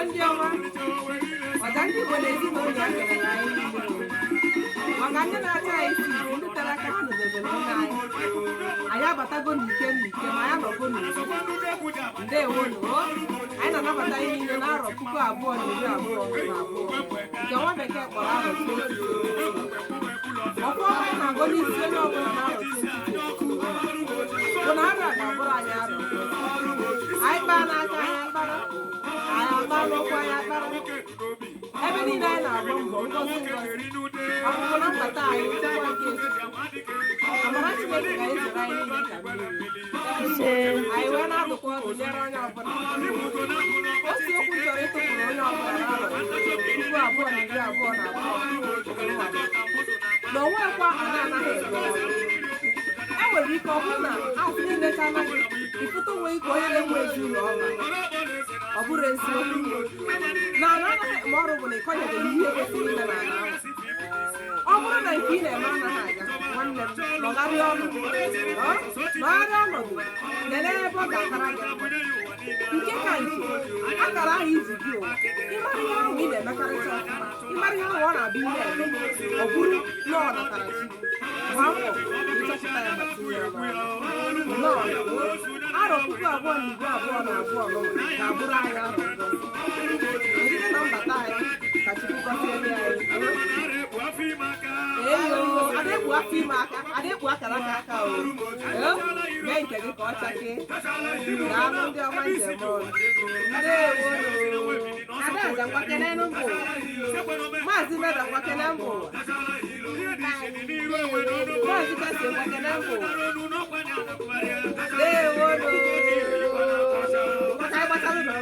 ndị ọma ọga ndị Igbo n'ezinụlọ ya kere na anyị maka ndị na-acha anyị isi ndị tere aka ha nọdebere ụlọ anyị abatago n'ike ma ya nọgo n'uzo ndewo anyị na-anabata ihe niile n'arọ 2022 nke nwa bekee kpọrọ arọ 2022 ọkwa anyị na-agụ n'isi onye ọbụla n'arọ 2022 bụ na arọ a ga-abụrụ anyị arọ anyị kpaa n'aka anyị akpara anyị akpa n'ụkwụ anyị akpara ebe niile anyị na-agba mbọ ngozi ọkpụkpụ na mbata anyị nchekwa nke amara Chineke ga-ezere anyị niile ka mmiri anyị wee na-adụkwa ọdụ nyere onye ọbụla otu okwu chọrọ ịtụpụrụ onye ọbụla n'arọ 2022 na onwekwa anyị anaghị ego e nwere ike ọ bụrụ na azụ niile ka anaghị ịfụta onwe ike onye na-enwe ezinụlọ ọma ọ bụrụ eziokwu na ana anaghị eme ọrụ bụ na ịkọnyebeghị ihe kwesịrị ime na ala ahụ ọ bụrụ na nke ị na-eme anaghị aga nwanne m nọgharịa ọnọdụ lelee ebe ọ ga-akara gị nke ka nke akara ahụ iji gị ụwa ịmara ihe ahụ ị na-emekarịta ọfụma ịmara ihe ahụ ọ na-abịa ihe eme ọ bụrụ na ọ natara chi gbaa mbọ ịchọpụta ya ma tinye ya nnọọ arọ 2022 ga-abụrụ anyị arọ site na mbata anyị ka Chukwu gọziere anyị adekpu afọ ime aka adekpu akara aka o mee nke gị ka ọ chakee ga-anụ ndị ọma njem ọrụ ndewo Adaja ngwakene mbụ Maazị Meda ngwakene mbụ Maazị Kasi ngwakene mbụ ndewo maka anyị gbatalụ nọ